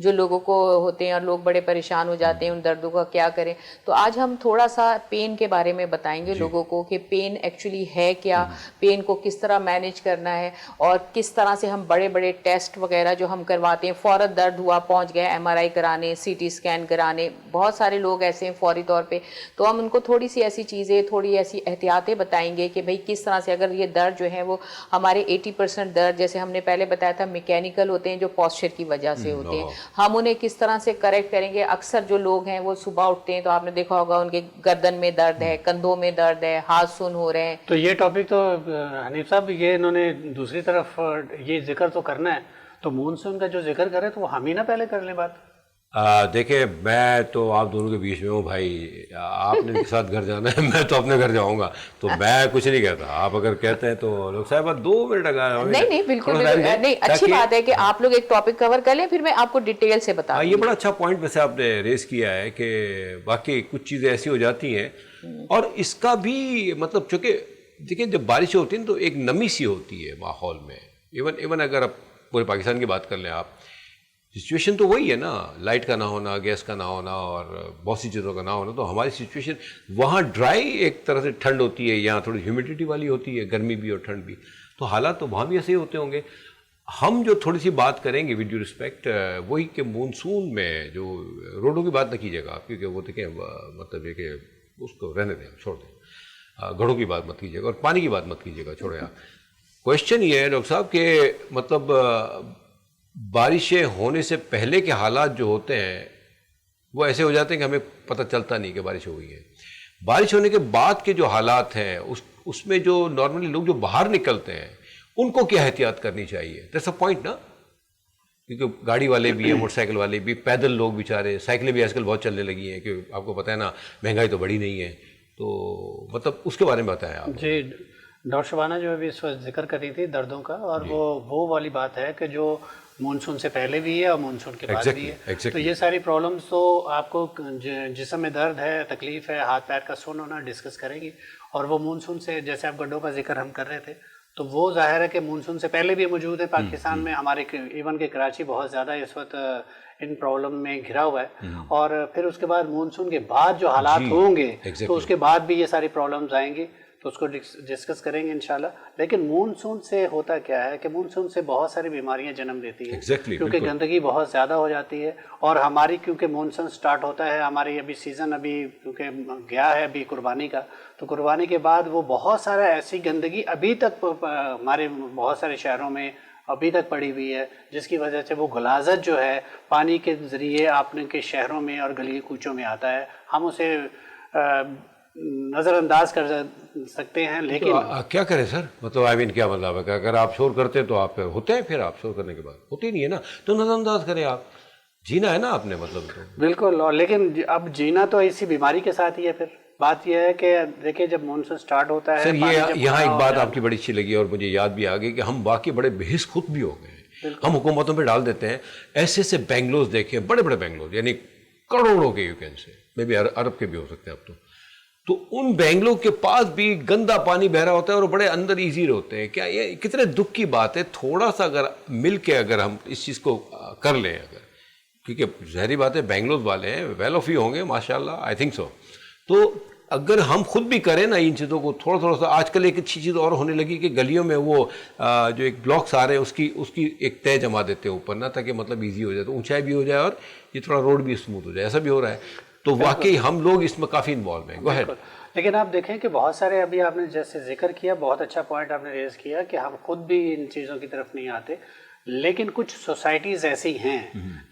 جو لوگوں کو ہوتے ہیں اور لوگ بڑے پریشان ہو جاتے ہیں ان دردوں کا کیا کریں. تو آج ہم تھوڑا سا پین کے بارے میں بتائیں گے لوگوں کو کہ پین ایکچولی ہے کیا, پین کو کس طرح مینیج کرنا ہے, اور کس طرح سے ہم بڑے بڑے ٹیسٹ وغیرہ جو ہم کرواتے ہیں, فوراً درد ہوا پہنچ گئے MRI کرانے, CT اسکین کرانے, بہت سارے لوگ ایسے ہیں فوری طور پہ. تو ہم ان کو تھوڑی سی ایسی چیزیں, تھوڑی ایسی احتیاطیں بتائیں گے کہ بھئی کس طرح سے اگر یہ درد جو ہے وہ ہمارے 80% درد جیسے ہم نے پہلے بتایا تھا میکینیکل ہوتے ہیں جو پوسچر کی وجہ سے ہوتے ہیں, ہم انہیں کس طرح سے کریکٹ کریں گے. اکثر جو لوگ ہیں وہ صبح اٹھتے ہیں تو آپ نے دیکھا ہوگا ان کے گردن میں درد ہے, کندھوں میں درد ہے, ہاتھ سن ہو رہے ہیں. تو یہ ٹاپک تو حنیف صاحب یہ انہوں نے دوسری طرف یہ ذکر تو کرنا ہے, تو مونسون کا جو ذکر کرے تو وہ ہم ہی نہ پہلے کر لیں بات. دیکھیں میں تو آپ دونوں کے بیچ میں ہوں بھائی, آپ نے ان کے ساتھ گھر جانا ہے, میں تو اپنے گھر جاؤں گا, تو میں کچھ نہیں کہتا. آپ اگر کہتے ہیں تو لوگ صاحب 2 منٹ لگا. نہیں بالکل نہیں, اچھی بات ہے کہ آپ لوگ ایک ٹاپک کور کر لیں, پھر میں آپ کو ڈیٹیل سے بتا. یہ بڑا اچھا پوائنٹ ویسے آپ نے ریز کیا ہے کہ واقعی کچھ چیزیں ایسی ہو جاتی ہیں, اور اس کا بھی مطلب چونکہ دیکھیں جب بارشیں ہوتی ہیں تو ایک نمی سی ہوتی ہے ماحول میں. ایون اگر آپ پورے پاکستان کی بات کر لیں, آپ سچویشن تو وہی ہے نا, لائٹ کا نہ ہونا, گیس کا نہ ہونا, اور بہت سی چیزوں کا نہ ہونا. تو ہماری سچویشن وہاں ڈرائی ایک طرح سے ٹھنڈ ہوتی ہے, یہاں تھوڑی ہیومیڈیٹی والی ہوتی ہے, گرمی بھی اور ٹھنڈ بھی. تو حالات تو وہاں بھی ایسے ہی ہوتے ہوں گے. ہم جو تھوڑی سی بات کریں گے ود ڈیو رسپیکٹ وہی کہ مونسون میں جو روڈوں کی بات نہ کیجیے گا آپ, کیونکہ وہ دیکھیں مطلب یہ کہ اس کو رہنے دیں, چھوڑ دیں. گھڑوں کی بات مت کیجیے گا, اور پانی کی بات مت کیجیے گا, چھوڑیں آپ. کوشچن یہ ہے ڈاکٹر صاحب کہ مطلب بارشیں ہونے سے پہلے کے حالات جو ہوتے ہیں وہ ایسے ہو جاتے ہیں کہ ہمیں پتہ چلتا نہیں کہ بارش ہو گئی ہے. بارش ہونے کے بعد کے جو حالات ہیں اس میں جو نارملی لوگ جو باہر نکلتے ہیں ان کو کیا احتیاط کرنی چاہیے؟ دیٹس اے پوائنٹ نا, کیونکہ گاڑی والے بھی ہیں, موٹر سائیکل والے بھی, پیدل لوگ بیچارے, سائیکلیں بھی آج کل بہت چلنے لگی ہیں, کہ آپ کو پتہ ہے نا مہنگائی تو بڑی نہیں ہے. تو مطلب اس کے بارے میں بتائیں آپ. جی ڈاکٹر شبانہ جو ابھی اس وقت ذکر کری تھی دردوں کا, اور وہ والی بات ہے کہ جو مونسون سے پہلے بھی ہے اور مونسون کے بعد بھی ہے. تو یہ ساری پرابلمس تو آپ کو جسم میں درد ہے, تکلیف ہے, ہاتھ پیر کا سن ہونا ڈسکس کریں گی. اور وہ مونسون سے جیسے آپ گڈھوں کا ذکر ہم کر رہے تھے, تو وہ ظاہر ہے کہ مونسون سے پہلے بھی موجود ہے پاکستان میں. ہمارے ایون کہ کراچی بہت زیادہ اس وقت ان پرابلم میں گھرا ہوا ہے. اور پھر اس کے بعد مونسون کے بعد جو حالات ہوں گے تو اس کے بعد بھی یہ ساری پرابلمز آئیں گی, تو اس کو ڈسکس کریں گے انشاءاللہ. لیکن مونسون سے ہوتا کیا ہے کہ مونسون سے بہت ساری بیماریاں جنم دیتی ہیں, کیونکہ گندگی بہت زیادہ ہو جاتی ہے. اور ہماری کیونکہ مونسون سٹارٹ ہوتا ہے, ہماری ابھی سیزن ابھی کیونکہ گیا ہے ابھی قربانی کا, تو قربانی کے بعد وہ بہت سارا ایسی گندگی ابھی تک ہمارے بہت سارے شہروں میں ابھی تک پڑی ہوئی ہے, جس کی وجہ سے وہ غلاظت جو ہے پانی کے ذریعے آپ کے شہروں میں اور گلی کوچوں میں آتا ہے. ہم اسے نظر انداز کر سکتے ہیں, لیکن کیا کریں سر, مطلب آئی مین کیا مطلب ہے کہ اگر آپ شور کرتے تو آپ ہوتے ہیں, پھر آپ شور کرنے کے بعد ہوتے ہی نہیں ہے نا, تو نظر انداز کریں. آپ جینا ہے نا آپ نے, مطلب بالکل. اور لیکن اب جینا تو اسی بیماری کے ساتھ ہی ہے. پھر بات یہ ہے کہ دیکھیں جب مونسون سٹارٹ ہوتا ہے سر, یہاں ایک بات آپ کی بڑی اچھی لگی اور مجھے یاد بھی آ گئی کہ ہم واقعی بڑے بحث خود بھی ہو گئے ہیں. ہم حکومتوں پہ ڈال دیتے ہیں ایسے ایسے بینگلوز دیکھیں, بڑے بڑے بینگلوز, یعنی کروڑوں کے, you can say may be ارب کے بھی ہو سکتے ہیں اب تو ان بینگلو کے پاس بھی گندا پانی بہ رہا ہوتا ہے اور بڑے اندر ایزی ہوتے ہیں. کیا یہ کتنے دکھ کی بات ہے. تھوڑا سا اگر مل کے اگر ہم اس چیز کو کر لیں, اگر کیونکہ ظاہری بات ہے بینگلور والے ہیں, ویل آف ہی ہوں گے ماشاء اللہ, آئی تھنک سو. تو اگر ہم خود بھی کریں نا ان چیزوں کو تھوڑا سا. آج کل ایک اچھی چیز اور ہونے لگی کہ گلیوں میں وہ جو ایک بلاکس آ رہے ہیں اس کی ایک طے جما دیتے ہیں اوپر نا, تاکہ مطلب ایزی ہو جائے, تو اونچائی بھی ہو جائے اور یہ تھوڑا روڈ بھی اسموتھ ہو جائے. ایسا بھی ہو رہا ہے. تو واقعی ہم لوگ اس میں کافی انوالو ہیں. گو ہیڈ. لیکن آپ دیکھیں کہ بہت سارے ابھی آپ نے جیسے ذکر کیا, بہت اچھا پوائنٹ آپ نے ریز کیا کہ ہم خود بھی ان چیزوں کی طرف نہیں آتے. لیکن کچھ سوسائٹیز ایسی ہیں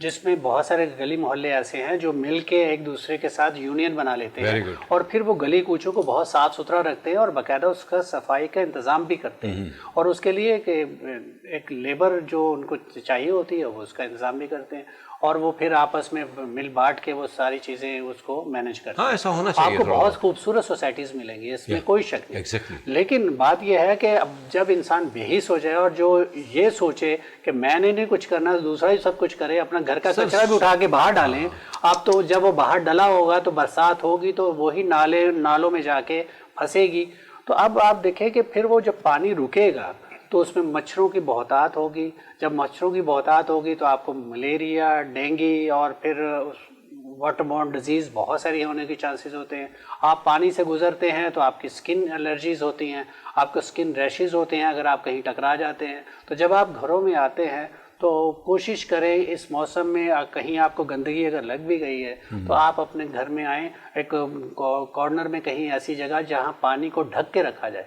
جس میں بہت سارے گلی محلے ایسے ہیں جو مل کے ایک دوسرے کے ساتھ یونین بنا لیتے ہیں, اور پھر وہ گلی کوچوں کو بہت صاف ستھرا رکھتے ہیں اور باقاعدہ اس کا صفائی کا انتظام بھی کرتے ہیں. اور اس کے لیے ایک لیبر جو ان کو چاہیے ہوتی ہے وہ اس کا انتظام بھی کرتے ہیں, اور وہ پھر آپس میں مل بانٹ کے وہ ساری چیزیں اس کو مینیج کرتے ہیں. ایسا ہونا چاہیے. آپ کو بہت خوبصورت سوسائٹیز ملیں گی, اس میں کوئی شک نہیں. لیکن بات یہ ہے کہ اب جب انسان بےحس ہو جائے اور جو یہ سوچے کہ میں نے نہیں کچھ کرنا, دوسرا ہی سب کچھ کرے, اپنا گھر کا کچرا بھی اٹھا کے باہر ڈالیں. اب تو جب وہ باہر ڈلا ہوگا تو برسات ہوگی تو وہی نالوں میں جا کے پھنسے گی. تو اب آپ دیکھیں کہ پھر وہ جب پانی رکے گا تو اس میں مچھروں کی بہتات ہوگی. جب مچھروں کی بہتات ہوگی تو آپ کو ملیریا, ڈینگی اور پھر واٹر بورن ڈیزیز بہت ساری ہونے کے چانسز ہوتے ہیں. آپ پانی سے گزرتے ہیں تو آپ کی اسکن الرجیز ہوتی ہیں, آپ کو اسکن ریشز ہوتے ہیں اگر آپ کہیں ٹکرا جاتے ہیں. تو جب آپ گھروں میں آتے ہیں تو کوشش کریں اس موسم میں کہیں آپ کو گندگی اگر لگ بھی گئی ہے تو آپ اپنے گھر میں آئیں, ایک کارنر میں کہیں ایسی جگہ جہاں پانی کو ڈھک کے رکھا جائے.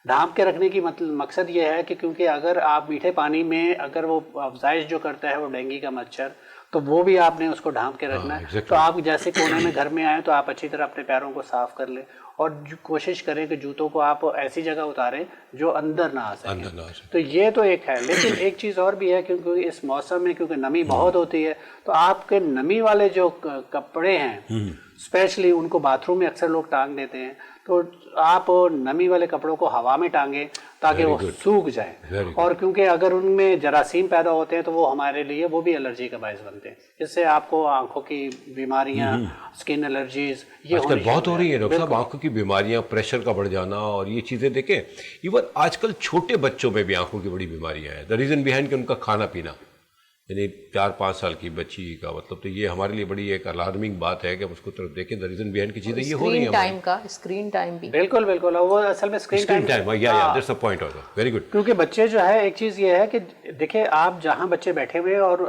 ڈھانپ کے رکھنے کی مقصد یہ ہے کہ کیونکہ اگر آپ میٹھے پانی میں اگر وہ افزائش جو کرتا ہے وہ ڈینگی کا مچھر, تو وہ بھی آپ نے اس کو ڈھانپ کے رکھنا ہے. تو آپ جیسے کونے میں گھر میں آئیں تو آپ اچھی طرح اپنے پیروں کو صاف کر لیں اور کوشش کریں کہ جوتوں کو آپ ایسی جگہ اتاریں جو اندر نہ آ سکیں. تو یہ تو ایک ہے. لیکن ایک چیز اور بھی ہے, کیونکہ اس موسم میں کیونکہ نمی بہت ہوتی ہے تو آپ کے نمی والے جو کپڑے ہیں اسپیشلی ان کو باتھ روم میں اکثر لوگ ٹانگ دیتے ہیں. تو آپ نمی والے کپڑوں کو ہوا میں ٹانگیں تاکہ وہ سوکھ جائیں. اور کیونکہ اگر ان میں جراثیم پیدا ہوتے ہیں تو وہ ہمارے لیے وہ بھی الرجی کا باعث بنتے ہیں, جس سے آپ کو آنکھوں کی بیماریاں, اسکن الرجیز یہ آج کل بہت ہو رہی ہیں ڈاکٹر صاحب, آنکھوں کی بیماریاں, پریشر کا بڑھ جانا, اور یہ چیزیں دیکھیں ایون آج کل چھوٹے بچوں میں بھی آنکھوں کی بڑی بیماریاں ہیں. دا ریزن بیہائنڈ کہ ان کا کھانا پینا, یعنی 4-5 سال کی بچی کا مطلب, تو یہ ہمارے لیے بڑی ایک الارمنگ بات ہے کہ ہم اس کو طرف دیکھیں. دا ریزن بیہائنڈ کی چیزیں یہ ہو رہی ہیں. اسکرین ٹائم بھی بالکل بالکل, وہ اصل میں screen time that's a point also, very good. کیونکہ بچے جو ہے, ایک چیز یہ ہے کہ دیکھیں آپ جہاں بچے بیٹھے ہوئے اور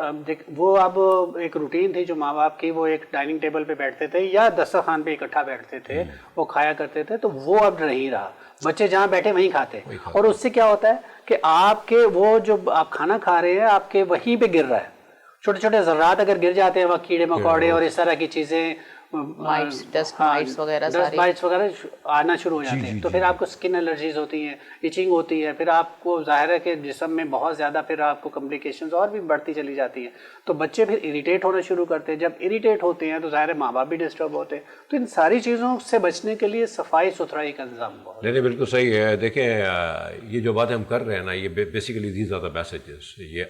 وہ اب ایک روٹین تھی جو ماں باپ کی, وہ ایک ڈائننگ ٹیبل پہ بیٹھتے تھے یا دسترخوان پہ اکٹھا بیٹھتے تھے, وہ کھایا کرتے تھے, تو وہ اب نہیں رہا. بچے جہاں بیٹھے وہیں کھاتے, اور اس سے کیا ہوتا ہے کہ آپ کے وہ جو آپ کھانا کھا رہے ہیں آپ کے وہیں پہ گر رہا ہے. چھوٹے چھوٹے ذرات اگر گر جاتے ہیں, وہ کیڑے مکوڑے اور اس طرح کی چیزیں, ڈسٹ مائٹس وغیرہ آنا شروع ہو جاتے ہیں. تو پھر آپ کو اسکن الرجیز ہوتی ہیں, ایچنگ ہوتی ہے, پھر آپ کو ظاہر ہے کہ جسم میں بہت زیادہ پھر آپ کو کمپلیکیشنز اور بھی بڑھتی چلی جاتی ہیں. تو بچے پھر اریٹیٹ ہونا شروع کرتے ہیں. جب اریٹیٹ ہوتے ہیں تو ظاہر ہے ماں باپ بھی ڈسٹرب ہوتے ہیں. تو ان ساری چیزوں سے بچنے کے لیے صفائی ستھرائی کا انتظام بہت. نہیں بالکل صحیح ہے. دیکھیں یہ جو باتیں ہم کر رہے ہیں نا, یہ basically these are the messages. یہ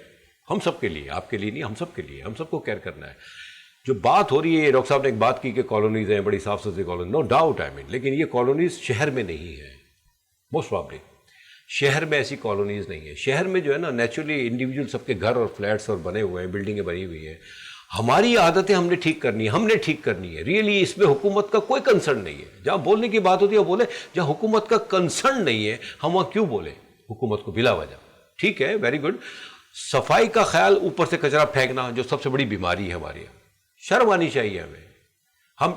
ہم سب کے لیے, آپ کے لیے نہیں, ہم سب کے لیے, ہم سب کو کیئر کرنا ہے. جو بات ہو رہی ہے, ڈاکٹر صاحب نے ایک بات کی کہ کالونیز ہیں, بڑی صاف ستھری کالونی, نو ڈاؤٹ آئی مین, لیکن یہ کالونیز شہر میں نہیں ہے. موسٹ پرابلی شہر میں ایسی کالونیز نہیں ہے. شہر میں جو ہے نا نیچرلی انڈیویجول سب کے گھر اور فلیٹس اور بنے ہوئے ہیں, بلڈنگیں بنی ہوئی ہیں. ہماری عادتیں ہم نے ٹھیک کرنی ہے, ہم نے ٹھیک کرنی ہے. ریئلی اس میں حکومت کا کوئی کنسرن نہیں ہے. جہاں بولنے کی بات ہوتی ہے وہ بولے, جہاں حکومت کا کنسرن نہیں ہے ہم وہاں کیوں بولیں حکومت کو بلا وجہ. ٹھیک ہے, ویری گڈ. صفائی کا خیال, اوپر سے کچرا پھینکنا جو سب سے بڑی بیماری ہے ہماری, شرم آنی چاہیے ہمیں. ہم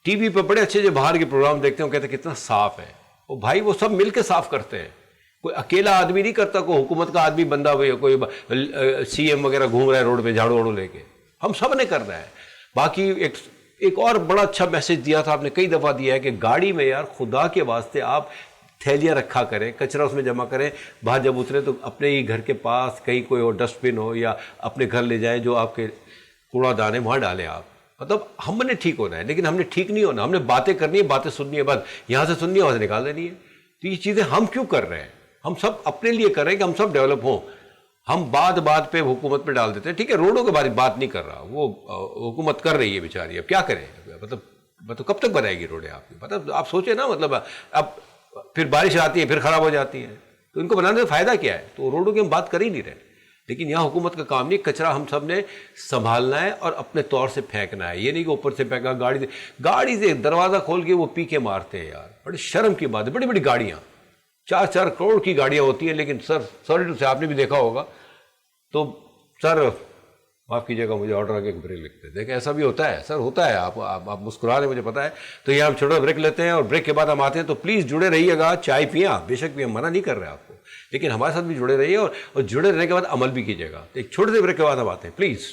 ٹی وی پہ بڑے اچھے جو باہر کے پروگرام دیکھتے ہیں, وہ کہتے ہیں کتنا صاف ہے. وہ بھائی وہ سب مل کے صاف کرتے ہیں, کوئی اکیلا آدمی نہیں کرتا, کوئی حکومت کا آدمی بندہ ہوئے, کوئی سی ایم وغیرہ گھوم رہا ہے روڈ پہ جھاڑو واڑو لے کے, ہم سب نے کرنا ہے. باقی ایک اور بڑا اچھا میسج دیا تھا آپ نے, کئی دفعہ دیا ہے کہ گاڑی میں یار خدا کے واسطے آپ تھیلیاں رکھا کریں, کچرا اس میں جمع کریں, باہر جب اترے تو اپنے ہی گھر کے پاس کہیں کوئی اور ڈسٹ بن ہو یا اپنے گھر لے جائیں جو آپ کے کوڑا دانے وہاں ڈالیں آپ. مطلب ہم نے ٹھیک ہونا ہے, لیکن ہم نے ٹھیک نہیں ہونا. ہم نے باتیں کرنی ہے, باتیں سننی ہے, بس یہاں سے سننی ہے وہاں سے نکال دینی ہے. تو یہ چیزیں ہم کیوں کر رہے ہیں؟ ہم سب اپنے لیے کر رہے ہیں کہ ہم سب ڈیولپ ہوں. ہم بات پہ حکومت پہ ڈال دیتے ہیں. ٹھیک ہے, روڈوں کے بارے میں بات نہیں کر رہا, وہ حکومت کر رہی ہے بیچاری, اب کیا کریں. مطلب کب تک بنائے گی روڈیں آپ کی؟ مطلب آپ سوچیں نا, مطلب اب پھر بارش آتی ہے, پھر خراب ہو جاتی ہیں, تو ان کو بنانے کا فائدہ کیا ہے؟ تو روڈوں کی ہم بات کر ہی نہیں رہے. لیکن یہاں حکومت کا کام نہیں, کچرا ہم سب نے سنبھالنا ہے اور اپنے طور سے پھینکنا ہے. یہ نہیں کہ اوپر سے پھینکا, گاڑی سے دروازہ کھول کے وہ پی کے مارتے ہیں یار. بڑی شرم کی بات ہے. بڑی بڑی گاڑیاں, 4 کروڑ کی گاڑیاں ہوتی ہیں, لیکن سر سوری ٹو سے, آپ نے بھی دیکھا ہوگا, تو سر معاف کیجیے گا, مجھے آرڈر آ کے بریک لکھتے ہیں. دیکھیں ایسا بھی ہوتا ہے سر, ہوتا ہے. آپ مسکرا رہے ہیں, مجھے پتا ہے. تو یہ ہم چھوٹا بریک لیتے ہیں اور بریک کے بعد ہم آتے ہیں. تو پلیز جڑے رہیے گا. چائے پئیں آپ, بے شک بھی, ہم منع نہیں کر رہے آپ کو, لیکن ہمارے ساتھ بھی جڑے رہیے, اور جڑے رہنے کے بعد عمل بھی کیجیے گا. ایک چھوٹے سے بریک کے بعد ہم آتے ہیں, پلیز.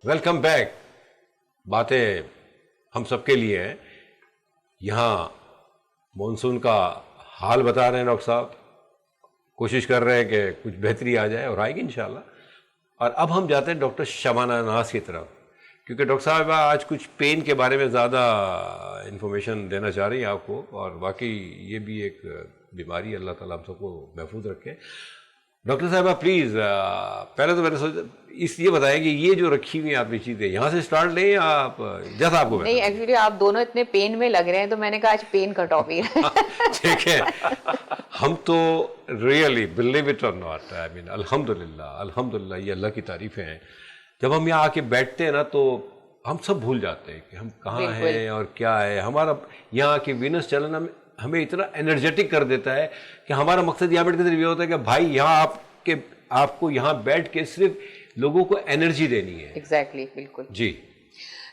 Welcome back. باتیں ہم سب کے لیے ہیں. یہاں مونسون کا حال بتا رہے ہیں ڈاکٹر صاحب, کوشش کر رہے ہیں کہ کچھ بہتری آ جائے, اور آئے گی انشاءاللہ. اور اب ہم جاتے ہیں ڈاکٹر شبانہ ناز کی طرف, کیونکہ ڈاکٹر صاحب آج کچھ پین کے بارے میں زیادہ انفارمیشن دینا چاہ رہی ہیں آپ کو, اور واقعی یہ بھی ایک بیماری, اللہ تعالیٰ ہم سب کو محفوظ رکھے. ڈاکٹر صاحبہ پلیز پہلے تو میں نے سوچا یہ بتائیں کہ یہ جو رکھی ہوئی ہیں آپ نے چیزیں, یہاں سے اسٹارٹ لیں یا آپ جیسا آپ کو؟ نہیں, ایکچولی آپ دونوں اتنے پین میں لگ رہے ہیں تو میں نے کہا آج پین کا ٹاپک ہے. ٹھیک ہے, ہم تو really believe it or not, آئی مین الحمدللہ یہ اللہ کی تعریفیں ہیں. جب ہم یہاں آ کے بیٹھتے ہیں نا تو ہم سب بھول جاتے ہیں کہ ہم کہاں ہیں اور کیا ہے. ہمارا یہاں کی وینس چلنا ہمیں اتنا انرجیٹک کر دیتا ہے کہ ہمارا مقصد یہاں بیٹھ کے صرف یہ ہوتا ہے کہ بھائی یہاں آپ کو یہاں بیٹھ کے صرف لوگوں کو انرجی دینی ہے. ایگزیکٹلی, بالکل. جی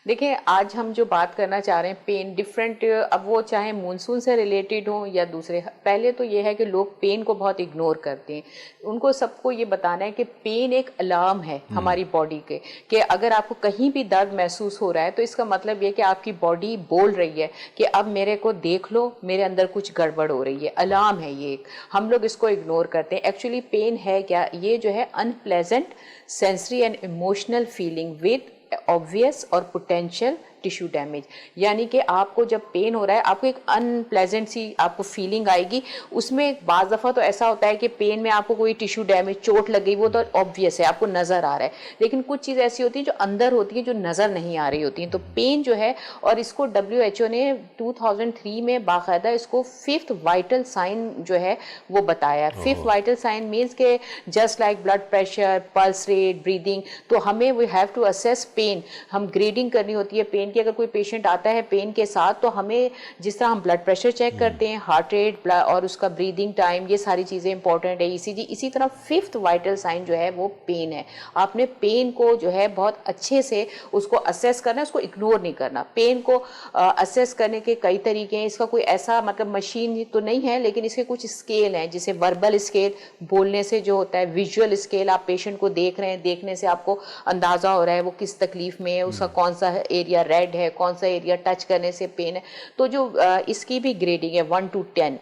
دیکھیں آج ہم جو بات کرنا چاہ رہے ہیں پین ڈفرینٹ, اب وہ چاہے مونسون سے ریلیٹڈ ہوں یا دوسرے. پہلے تو یہ ہے کہ لوگ پین کو بہت اگنور کرتے ہیں. ان کو سب کو یہ بتانا ہے کہ پین ایک الارم ہے ہماری باڈی کے, کہ اگر آپ کو کہیں بھی درد محسوس ہو رہا ہے تو اس کا مطلب یہ کہ آپ کی باڈی بول رہی ہے کہ اب میرے کو دیکھ لو, میرے اندر کچھ گڑبڑ ہو رہی ہے. الارم ہے یہ ایک, ہم لوگ اس کو اگنور کرتے ہیں. ایکچولی پین ہے کیا؟ یہ جو ہے unpleasant sensory and emotional feeling with obvious اور potential ٹیشو ڈیمیج. یعنی کہ آپ کو جب پین ہو رہا ہے آپ کو ایک ان پلیزنٹ سی آپ کو فیلنگ آئے گی. اس میں بعض دفعہ تو ایسا ہوتا ہے کہ پین میں آپ کو کوئی ٹیشو ڈیمیج, چوٹ لگ گئی, وہ تو obvious ہے, آپ کو نظر آ رہا ہے. لیکن کچھ چیز ایسی ہوتی ہیں جو اندر ہوتی ہیں جو نظر نہیں آ رہی ہوتی ہیں. تو پین جو ہے, اور اس کو WHO نے 2003 میں باقاعدہ اس کو 5th وائٹل سائن جو ہے وہ بتایا. 5th وائٹل سائن مینس کہ just like blood pressure, pulse rate, breathing. تو ہمیں we have to assess pain, ہم گریڈنگ کرنی ہوتی ہے پین کی. اگر کوئی پیشنٹ آتا ہے پین کے ساتھ تو ہمیں جس طرح ہم بلڈ پریشر چیک کرتے ہیں, ہارٹ ریٹ اور اس کا بریدنگ ٹائم, یہ ساری چیزیں امپورٹنٹ ہے, ECG, اسی طرح 5th وائٹل سائن جو ہے وہ پین ہے. آپ نے پین کو جو ہے بہت اچھے سے اس کو اسیس کرنا ہے, اس کو اگنور نہیں کرنا. پین کو اسیس کرنے کے کئی طریقے ہیں. اس کا کوئی ایسا مطلب مشین تو نہیں ہے, لیکن اس کے کچھ اسکیل ہیں, جیسے وربل اسکیل, بولنے سے جو ہوتا ہے, ویژول اسکیل, آپ پیشنٹ کو دیکھ رہے ہیں, دیکھنے سے آپ کو اندازہ ہو رہا ہے وہ کس تکلیف میں ہے, اس کا کون سا ایریا ریڈ ہے, کون سا ایریا ٹچ کرنے سے پین ہے. تو جو اس کی بھی گریڈنگ ہے 1 to 10,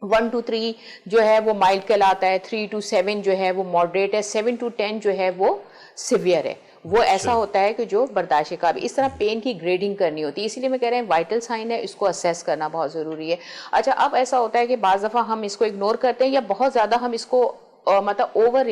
1 to 3 جو ہے وہ مائلڈ کہلاتا ہے, 3 to 7 جو ہے وہ ماڈریٹ ہے, 7 to 10 جو ہے وہ سیویئر ہے. وہ ایسا ہوتا ہے کہ جو برداشت کا بھی. اس طرح پین کی گریڈنگ کرنی ہوتی ہے. اسی لیے میں کہہ رہے ہیں وائٹل سائن ہے, اس کو اسیس کرنا بہت ضروری ہے. اچھا, اب ایسا ہوتا ہے کہ بعض دفعہ ہم اس کو اگنور کرتے ہیں یا بہت زیادہ ہم اس کو مطلب اوور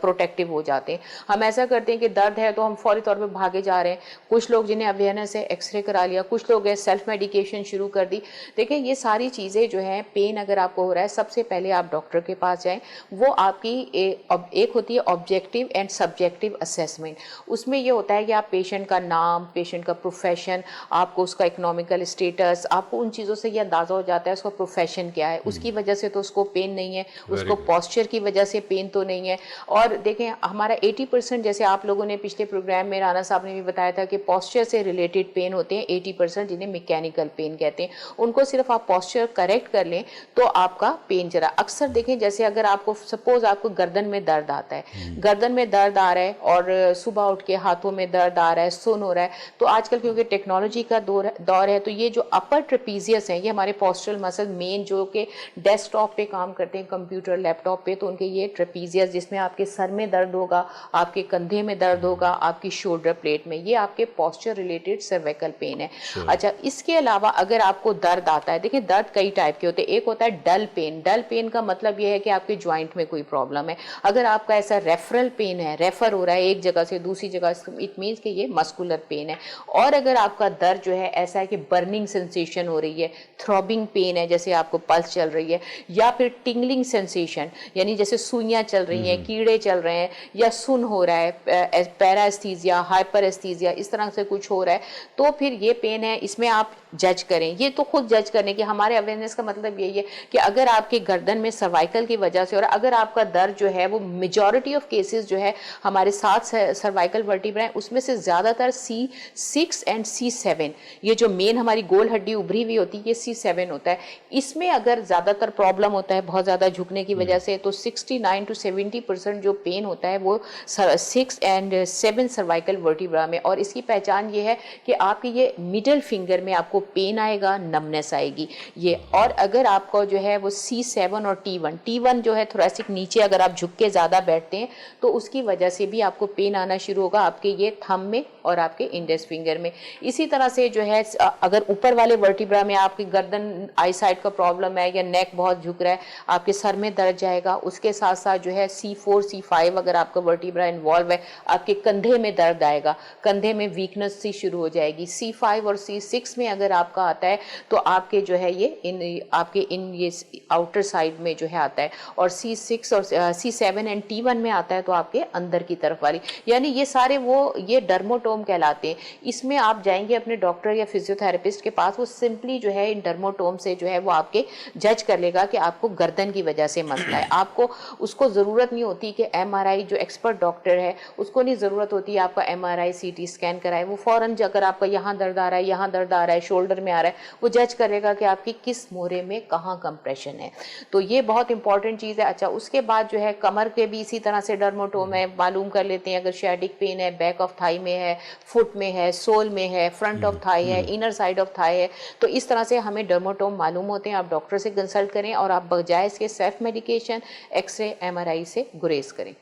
پروٹیکٹیو ہو جاتے ہیں. ہم ایسا کرتے ہیں کہ درد ہے تو ہم فوری طور پہ بھاگے جا رہے ہیں. کچھ لوگ جنہیں اویئرنیس ہے ایکس رے کرا لیا, کچھ لوگ ہے سیلف میڈیکیشن شروع کر دی. دیکھیں یہ ساری چیزیں جو ہیں, پین اگر آپ کو ہو رہا ہے سب سے پہلے آپ ڈاکٹر کے پاس جائیں. وہ آپ کی ایک ہوتی ہے آبجیکٹیو اینڈ سبجیکٹیو اسیسمنٹ. اس میں یہ ہوتا ہے کہ آپ پیشنٹ کا نام, پیشنٹ کا پروفیشن, آپ کو اس کا اکنامیکل اسٹیٹس, آپ کو ان چیزوں سے یہ اندازہ ہو جاتا ہے اس کا پروفیشن کیا ہے, اس کی وجہ سے تو اس کو پین نہیں ہے, اس کو پوسچر کی وجہ سے پین تو نہیں ہے. اور دیکھیں ہمارا 80% جیسے آپ لوگوں نے پچھلے پروگرام میں رانا صاحب نے بھی بتایا تھا کہ پوسچر سے ریلیٹڈ پین ہوتے ہیں 80%, جنہیں میکینیکل پین کہتے ہیں. ان کو صرف آپ پوسچر کریکٹ کر لیں تو آپ کا پین چلا. اکثر دیکھیں جیسے اگر آپ کو سپوز آپ کو گردن میں درد آتا ہے, گردن میں درد آ رہا ہے اور صبح اٹھ کے ہاتھوں میں درد آ رہا ہے, سن ہو رہا ہے, تو آج کل کیونکہ ٹیکنالوجی کا دور ہے تو یہ جو اپر ٹریپیزیس ہیں, یہ ہمارے پوسچرل مسل مین جو کہ ڈیسک ٹاپ پہ کام کرتے ہیں, کمپیوٹر لیپ ٹاپ پہ, تو ان کے یہ ٹریپیزیس جس میں آپ کے سر میں درد ہوگا, آپ کے کندھے میں درد ہوگا, آپ کی شولڈر پلیٹ میں, یہ آپ کے پوسچر ریلیٹڈ سرویکل پین ہے. اچھا, اس کے علاوہ اگر آپ کو درد آتا ہے, دیکھیں درد کئی ٹائپ کے ہوتے ہیں. ایک ہوتا ہے ڈل پین. ڈل پین کا مطلب یہ ہے کہ آپ کے جوائنٹ میں کوئی پرابلم ہے. اگر آپ کا ایسا ریفرل پین ہے, ریفر ہو رہا ہے ایک جگہ سے دوسری جگہ, اٹ مینس کہ یہ مسکولر پین ہے. اور اگر آپ کا درد جو ہے ایسا ہے کہ برننگ سینسیشن ہو رہی ہے, تھروبنگ پین ہے, جیسے آپ کو پلس چل رہی ہے, یا پھر ٹنگلنگ سینسیشن, یعنی جیسے سوئیاں چل رہی ہیں, کیڑے چل رہے ہیں, یا سن ہو رہا ہے, پیراسٹیزیا, ہائپر ایستھیزیا, اس طرح سے کچھ ہو رہا ہے, تو پھر یہ پین ہے. اس میں آپ جج کریں, یہ تو خود جج کرنے کی ہمارے اویئرنیس کا مطلب یہی ہے کہ اگر آپ کے گردن میں سروائکل کی وجہ سے, اور اگر آپ کا درد جو ہے وہ میجورٹی آف کیسز جو ہے ہمارے 7 سروائکل ورٹیبرا ہیں, اس میں سے زیادہ تر C6 اینڈ C7, یہ جو مین ہماری گول ہڈی ابھری ہوئی ہوتی ہے, یہ C7 ہوتا ہے. اس میں اگر زیادہ تر پرابلم ہوتا ہے بہت زیادہ جھکنے کی وجہ سے, تو 69 to 70% جو پین ہوتا ہے وہ 6 اینڈ 7 سروائکل ورٹیبرا میں. اور اس کی پہچان یہ ہے کہ آپ کی یہ مڈل فنگر میں آپ کو پین آئے گا, نمنس آئے گی یہ. اور اگر آپ کو جو ہے وہ C7 اور T1 جو ہے تھوریسک نیچے اگر آپ جھک کے زیادہ بیٹھتے ہیں تو اس کی وجہ سے بھی آپ کو پین آنا شروع ہوگا آپ کے یہ تھم میں اور آپ کے انڈیکس فنگر میں. اسی طرح سے جو ہے اگر اوپر والے ورٹیبرا میں آپ کی گردن آئی سائٹ کا پرابلم ہے یا نیک بہت جھک رہا ہے, آپ کے سر میں درد جائے گا. اس کے ساتھ ساتھ جو ہے C4 C5 اگر آپ کا ورٹیبرا انوالو ہے, آپ کے کندھے میں درد آئے گا, کندھے میں ویکنس سی شروع ہو جائے گی. C5 اور C6 میں اگر آپ کا آتا ہے تو آپ کے جو ہے یہ آپ کے یہ آؤٹر سائڈ میں جو ہے آتا ہے, اور C6 اور C7 اینڈ T1 میں آتا ہے تو آپ کے اندر کی طرف والی, یعنی یہ سارے وہ یہ ڈرموٹوم کہلاتے ہیں. اس میں آپ جائیں گے اپنے ڈاکٹر یا فزیو تھراپسٹ کے پاس, وہ سمپلی جو ہے ان ڈرموٹوم سے جو ہے وہ آپ کے جج کر لے گا کہ آپ کو گردن کی وجہ سے مسئلہ ہے. آپ کو اس کو ضرورت نہیں ہوتی کہ MRI, جو ایکسپرٹ ڈاکٹر ہے اس کو نہیں ضرورت ہوتی ہے آپ کا MRI CT اسکین کرائے. وہ فوراً اگر آپ کا یہاں درد آ رہا ہے, یہاں درد آ رہا ہے, شولڈر میں آ رہا ہے, وہ جج کرے گا کہ آپ کی کس مورے میں کہاں کمپریشن ہے. تو یہ بہت امپورٹنٹ چیز ہے. اچھا, اس کے بعد جو ہے کمر کے بھی اسی طرح سے ڈرموٹوم ہے, معلوم کر لیتے ہیں. اگر شیڈک پین ہے, بیک آف تھائی میں ہے, فٹ میں ہے, سول میں ہے, فرنٹ آف تھائی ہے, انر سائڈ آف تھائی ہے, تو اس طرح سے ہمیں ڈرموٹوم معلوم ہوتے ہیں. آپ ڈاکٹر سے کنسلٹ کریں اور آپ بجائے اس کے self medication, X ray, MRI سے گریز کریں.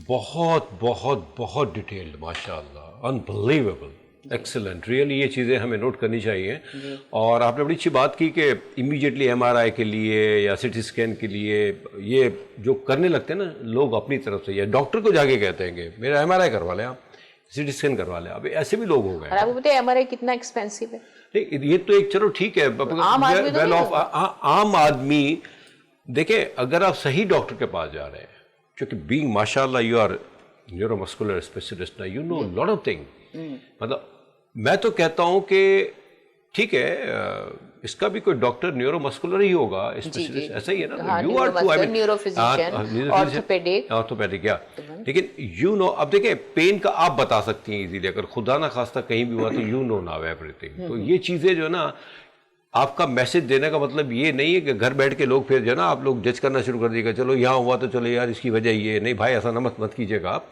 بہت بہت بہت ڈیٹیلڈ, ماشاء اللہ, انبلیویبل, ایکسلنٹ. ریئلی یہ چیزیں ہمیں نوٹ کرنی چاہیے. اور آپ نے بڑی اچھی بات کی کہ امیجیٹلی MRI کے لیے یا CT اسکین کے لیے یہ جو کرنے لگتے ہیں نا لوگ اپنی طرف سے, یا ڈاکٹر کو جا کے کہتے ہیں کہ میرا MRI کروا لیں, آپ CT اسکین کروا لیں. اب ایسے بھی لوگ ہو گئے. اور آپ کو پتہ ہے MRI کتنا ایکسپینسو ہے؟ نہیں, یہ تو ایک چلو ٹھیک ہے, ویل آف عام آدمی. دیکھیں, اگر آپ صحیح ڈاکٹر کے پاس جا رہے ہیں, کیونکہ بینگ ماشاء اللہ you are neuro muscular specialist, you know lot of thing. مطلب میں تو کہتا ہوں کہ ٹھیک ہے, اس کا بھی کوئی ڈاکٹر نیورو مسکولر ہی ہوگا, اسپیشلسٹ, ایسا ہی ہے نا. You are to, neuro physician, orthopedic, یا لیکن یو نو. اب دیکھیں, پین کا آپ بتا سکتی ہیں ایزیلی, اگر خدا نہ خواستہ کہیں بھی ہوا تو you know now everything. تو یہ چیزیں جو ہے نا, آپ کا میسج دینے کا مطلب یہ نہیں ہے کہ گھر بیٹھ کے لوگ پھر جو ہے نا آپ لوگ جج کرنا شروع کر دیے گا, چلو یہاں ہوا تو چلو یار اس کی وجہ یہ نہیں. بھائی ایسا مت کیجیے گا آپ,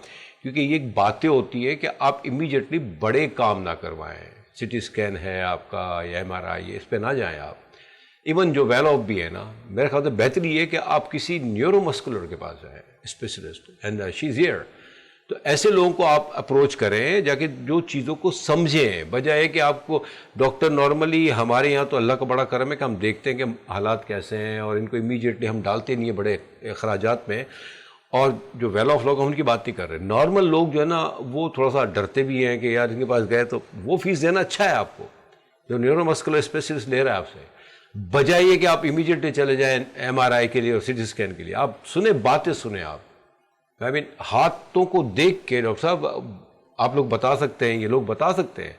کیونکہ یہ باتیں ہوتی ہے کہ آپ امیجیٹلی بڑے کام نہ کروائیں. CT اسکین ہے آپ کا یا MRI, اس پہ نہ جائیں آپ. ایون جو ویل آف بھی ہے نا, میرے خیال سے بہتر یہ ہے کہ آپ کسی نیورو مسکولر کے پاس جائیں, specialist, and she is here. تو ایسے لوگوں کو آپ اپروچ کریں جا کے, جو چیزوں کو سمجھیں, بجائے کہ آپ کو ڈاکٹر نارملی. ہمارے یہاں تو اللہ کا بڑا کرم ہے کہ ہم دیکھتے ہیں کہ حالات کیسے ہیں اور ان کو امیجیٹلی ہم ڈالتے نہیں ہیں بڑے اخراجات میں. اور جو ویل آف لوگ ہیں ان کی بات نہیں کر رہے, نارمل لوگ جو ہے نا وہ تھوڑا سا ڈرتے بھی ہیں کہ یار ان کے پاس گئے تو وہ فیس دینا اچھا ہے آپ کو, جو نیورو مسکولر اسپیشلسٹ لے رہا ہے آپ سے, بجائے یہ کہ آپ امیجیٹلی چلے جائیں MRI کے لیے اور CT اسکین کے لیے. آپ سنیں, باتیں سنیں. آپ I mean, ہاتھوں کو دیکھ کے ڈاکٹر صاحب آپ لوگ بتا سکتے ہیں, یہ لوگ بتا سکتے ہیں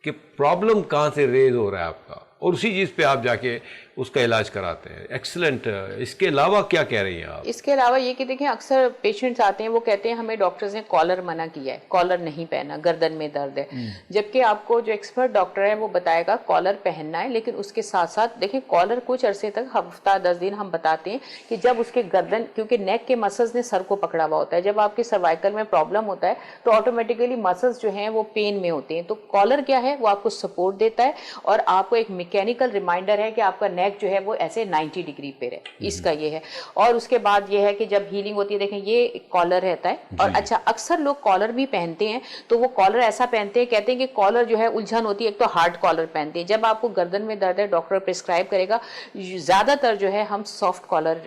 کہ پرابلم کہاں سے ریز ہو رہا ہے آپ کا, اور اسی چیز پہ آپ جا کے اس کا علاج کراتے ہیں. ایکسلنٹ. اس کے علاوہ کیا کہہ رہی ہیں آپ؟ اس کے علاوہ یہ کہ دیکھیں, اکثر پیشنٹس آتے ہیں وہ کہتے ہیں ہمیں ڈاکٹرز نے کالر منع کیا ہے, کالر نہیں پہنا, گردن میں درد ہے. جبکہ آپ کو جو ایکسپرٹ ڈاکٹر ہے وہ بتائے گا کالر پہننا ہے, لیکن اس کے ساتھ ساتھ دیکھیں کالر کچھ عرصے تک, ہفتہ 10 دن ہم بتاتے ہیں کہ جب اس کے گردن, کیونکہ نیک کے مسلز نے سر کو پکڑا ہوا ہوتا ہے, جب آپ کے سروائکل میں پرابلم ہوتا ہے تو آٹومیٹیکلی مسلز جو ہیں وہ پین میں ہوتے ہیں. تو کالر کیا ہے, وہ آپ کو سپورٹ دیتا ہے اور آپ کو ایک میکینیکل ریمائنڈر ہے کہ آپ کا نیک جو ہے وہ ایسے 90 ڈگری پہ رہے, اس کا یہ ہے. اور اس کے بعد یہ ہے کہ جب ہیلنگ ہوتی ہے, دیکھیں یہ کالر رہتا ہے. اور اچھا, اکثر لوگ کالر بھی پہنتے ہیں تو وہ کالر ایسا پہنتے ہیں, کہتے ہیں کہ کالر جو ہے الجھن ہوتی ہے, ایک تو ہارڈ کالر پہنتے ہیں. جب آپ کو گردن میں درد ہے ڈاکٹر پرسکرائب کرے گا, زیادہ تر جو ہے ہم سافٹ کالر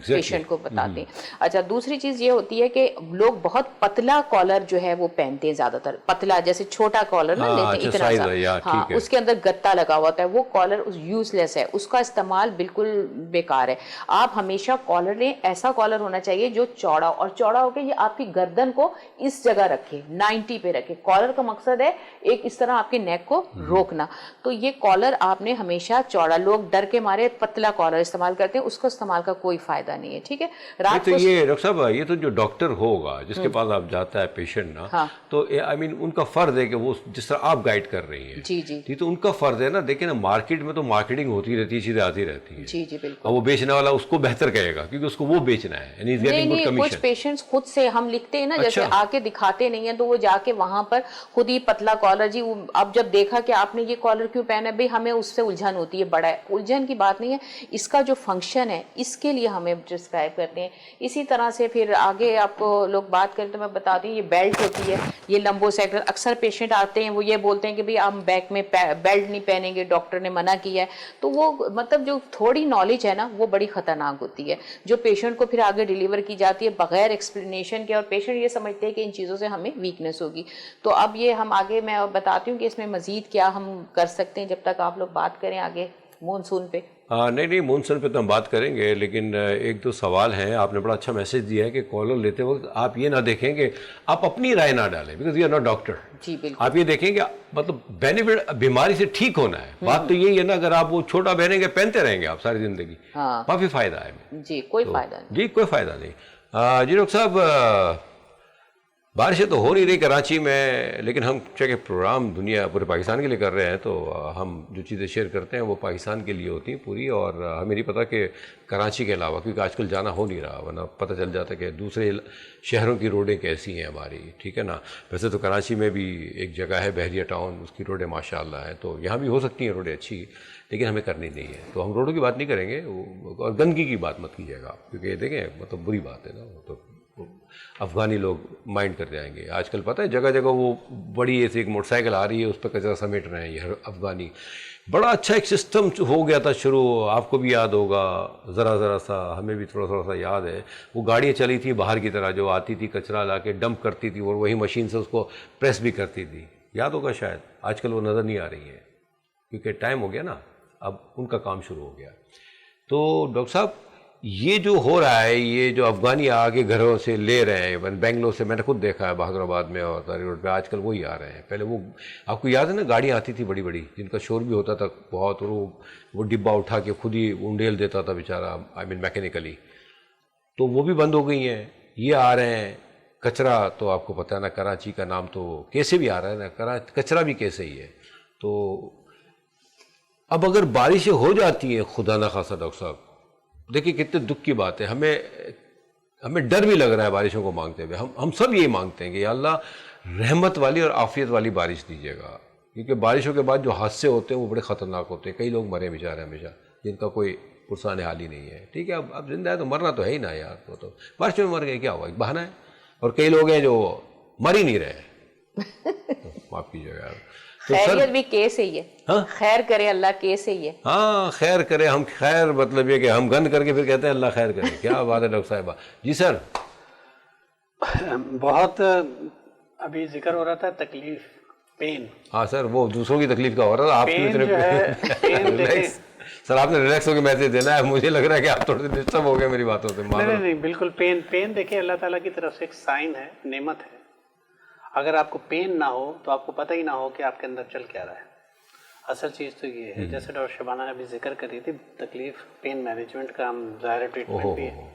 پیشنٹ کو بتاتے ہیں. اچھا, دوسری چیز یہ ہوتی ہے کہ لوگ بہت پتلا کالر جو ہے وہ پہنتے ہیں, زیادہ تر پتلا, جیسے چھوٹا کالر نہ لیتے ہیں اتنا سا, ہاں اس کے اندر گتا لگا ہوا ہوتا ہے, وہ کالر یوز لیس ہے, اس کا استعمال بالکل بیکار ہے. آپ ہمیشہ کالر لیں, ایسا کالر ہونا چاہیے جو چوڑا, اور چوڑا ہو کے یہ آپ کی گردن کو اس جگہ رکھے, 90 پہ رکھے. کالر کا مقصد ہے ایک اس طرح آپ کے نیک کو روکنا. تو یہ کالر آپ نے ہمیشہ چوڑا, لوگ ڈر کے مارے پتلا کالر استعمال کرتے ہیں, اس کو استعمال کا کوئی فائدہ نہیں ہے. ٹھیک ہے, رات تو کو یہ ڈاکٹر صاحب یہ تو جو ڈاکٹر ہوگا جس کے پاس آپ جاتا ہے پیشنٹ نا, تو آئی مین ان کا فرض ہے کہ وہ جس طرح آپ گائیڈ کر رہی ہیں جی تو ان کا فرض ہے نا. دیکھیں نا مارکیٹ میں تو مارکیٹنگ ہوتی رہتی ہے, چیزیں آتی رہتی ہیں جی بالکل, اور وہ بیچنے والا اس کو بہتر کہے گا کیونکہ اس کو وہ بیچنا ہے. نہیں, کچھ پیشنٹس خود سے ہم لکھتے ہیں نا, جیسے آ کے دکھاتے نہیں ہیں تو وہ جا کے وہاں پر خود ہی پتلا کالر, جی اب جب دیکھا کہ آپ نے یہ کالر کیوں پہنا ہے, بھئی ہمیں اس سے الجھن ہوتی ہے. بڑا الجھن کی بات نہیں ہے, اس کا جو فنکشن ہے اس کے لیے ہمیں پرسکرائب کرتے ہیں. اسی طرح سے پھر آگے آپ کو لوگ بات کریں تو میں بتاتی ہوں, یہ بیلٹ ہوتی ہے, یہ لمبو سیکٹر. اکثر پیشنٹ آتے ہیں وہ یہ بولتے ہیں کہ بھئی ہم بیک میں بیلٹ نہیں پہنیں گے, ڈاکٹر نے منع کیا ہے. تو وہ مطلب جو تھوڑی نالج ہے نا وہ بڑی خطرناک ہوتی ہے, جو پیشنٹ کو پھر آگے ڈیلیور کی جاتی ہے بغیر ایکسپلینیشن کے, اور پیشنٹ یہ سمجھتے ہیں کہ ان چیزوں سے ہمیں ویکنیس ہوگی. تو اب یہ ہم آگے میں بتاتی ہوں کہ اس میں مزید کیا ہم کر سکتے ہیں, جب تک آپ لوگ بات کریں آگے مونسون پہ. نہیں مونسون پہ تو ہم بات کریں گے, لیکن ایک دو سوال ہیں. آپ نے بڑا اچھا میسج دیا ہے کہ کالر لیتے وقت آپ یہ نہ دیکھیں کہ آپ اپنی رائے نہ ڈالیں, because you are not doctor. جی بالکل, آپ یہ دیکھیں کہ مطلب بینیفٹ بیماری سے ٹھیک ہونا ہے. بات تو یہی ہے نا, اگر آپ وہ چھوٹا پہنیں گے پہنتے رہیں گے آپ ساری زندگی, کافی فائدہ ہے. جی کوئی فائدہ نہیں. جی کوئی فائدہ نہیں. جی ڈاکٹر صاحب بارشیں تو ہو نہیں رہی کراچی میں, لیکن ہم چونکہ پروگرام دنیا پورے پاکستان کے لیے کر رہے ہیں تو ہم جو چیزیں شیئر کرتے ہیں وہ پاکستان کے لیے ہوتی ہیں پوری, اور ہمیں نہیں پتہ کہ کراچی کے علاوہ, کیونکہ آج کل جانا ہو نہیں رہا, ورنہ پتہ چل جاتا کہ دوسرے شہروں کی روڈیں کیسی ہیں ہماری. ٹھیک ہے نا, ویسے تو کراچی میں بھی ایک جگہ ہے بحریہ ٹاؤن, اس کی روڈیں ماشاء اللہ ہیں, تو یہاں بھی ہو سکتی ہیں روڈیں اچھی, لیکن ہمیں کرنی نہیں ہے. تو ہم روڈوں کی بات نہیں کریں گے, اور گندگی کی بات مت کیجیے گا, کیونکہ دیکھیں مطلب بری بات ہے نا, وہ تو افغانی لوگ مائنڈ کر جائیں گے. آج کل پتہ ہے جگہ جگہ وہ بڑی ایسی ایک موٹر سائیکل آ رہی ہے, اس پہ کچرا سمیٹ رہے ہیں یہ افغانی. بڑا اچھا ایک سسٹم ہو گیا تھا شروع, آپ کو بھی یاد ہوگا, ذرا سا ہمیں بھی تھوڑا سا یاد ہے. وہ گاڑیاں چلی تھی باہر کی طرح, جو آتی تھی کچرا لا کے ڈمپ کرتی تھی اور وہی مشین سے اس کو پریس بھی کرتی تھی, یاد ہوگا شاید. آج کل وہ نظر نہیں آ رہی ہے کیونکہ ٹائم ہو گیا نا, اب ان کا کام شروع ہو گیا. تو ڈاکٹر صاحب یہ جو ہو رہا ہے, یہ جو افغانی آ کے گھروں سے لے رہے ہیں, بنگلور سے میں نے خود دیکھا ہے بہادر آباد میں اور تاری روڈ پہ, آج کل وہی آ رہے ہیں. پہلے وہ آپ کو یاد ہے نا گاڑیاں آتی تھی بڑی بڑی جن کا شور بھی ہوتا تھا بہت, اور وہ ڈبہ اٹھا کے خود ہی انڈیل دیتا تھا بیچارہ, آئی مین میکینیکلی. تو وہ بھی بند ہو گئی ہیں. یہ آ رہے ہیں کچرا, تو آپ کو پتہ ہے نا کراچی کا نام تو کیسے بھی آ رہا ہے نا, کچرا بھی کیسے ہی ہے. تو اب اگر بارشیں ہو جاتی ہیں خدا نہ خاصا ڈاکٹر صاحب, دیکھیں کتنے دکھ کی بات ہے, ہمیں ڈر بھی لگ رہا ہے بارشوں کو مانگتے ہوئے. ہم سب یہی مانگتے ہیں کہ یا اللہ رحمت والی اور عافیت والی بارش دیجیے گا, کیونکہ بارشوں کے بعد جو حادثے ہوتے ہیں وہ بڑے خطرناک ہوتے ہیں. کئی لوگ مرے بیچارے ہمیشہ, جن کا کوئی پرسان حال ہی نہیں ہے. ٹھیک ہے, اب زندہ ہے تو مرنا تو ہے ہی نا یار, وہ تو بارشوں میں مر گئے کیا ہوا, ایک بہانہ ہے. اور کئی لوگ ہیں جو مر ہی نہیں رہے, معاف کیجیے گا. خیریت بھی کیس ہی ہے, خیر کرے اللہ کیس ہی ہے. ہاں خیر کرے, ہم خیر مطلب یہ کہ ہم گند کر کے پھر کہتے ہیں اللہ خیر کرے. کیا بات ہے ڈاکٹر صاحبہ. جی سر. بہت ابھی ذکر ہو رہا تھا تکلیف, پین. ہاں سر, وہ دوسروں کی تکلیف کا ہو رہا تھا, آپ کی ریلیکس. سر آپ نے ریلیکس ہو کے میسج دینا ہے, مجھے لگ رہا ہے کہ آپ تھوڑے سے ڈسٹرب ہو گئے میری باتوں سے. نہیں بالکل, پین دیکھیں اللہ تعالیٰ کی طرف سے ایک سائن ہے, نعمت ہے. اگر آپ کو پین نہ ہو تو آپ کو پتہ ہی نہ ہو کہ آپ کے اندر چل کیا رہا ہے. اصل چیز تو یہ ہے, جیسے ڈاکٹر شبانہ نے ابھی ذکر کری تھی تکلیف, پین مینجمنٹ کا ہم ظاہر ٹریٹمنٹ بھی ہے.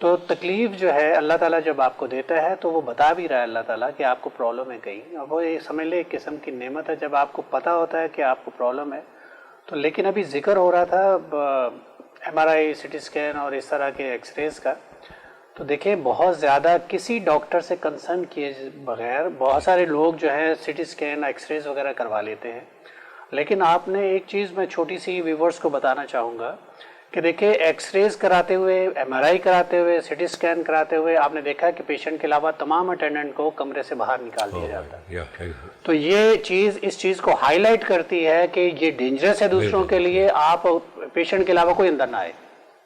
تو تکلیف جو ہے اللہ تعالیٰ جب آپ کو دیتا ہے تو وہ بتا بھی رہا ہے اللہ تعالیٰ کہ آپ کو پرابلم ہے کہیں, اور وہ یہ سمجھ لے ایک قسم کی نعمت ہے. جب آپ کو پتہ ہوتا ہے کہ آپ کو پرابلم ہے تو, لیکن ابھی ذکر ہو رہا تھا MRI, CT اسکین اور اس طرح کے ایکس ریز کا, تو دیکھیں بہت زیادہ کسی ڈاکٹر سے کنسرن کیے بغیر بہت سارے لوگ جو ہے CT اسکین, ایکس ریز وغیرہ کروا لیتے ہیں. لیکن آپ نے ایک چیز میں چھوٹی سی ویورز کو بتانا چاہوں گا کہ دیکھیں ایکس ریز کراتے ہوئے, MRI کراتے ہوئے, CT اسکین کراتے ہوئے آپ نے دیکھا کہ پیشنٹ کے علاوہ تمام اٹینڈنٹ کو کمرے سے باہر نکال دیا جاتا ہے. تو یہ چیز اس چیز کو ہائی لائٹ کرتی ہے کہ یہ ڈینجرس ہے دوسروں کے لیے, آپ پیشنٹ کے علاوہ کوئی اندر نہ آئے.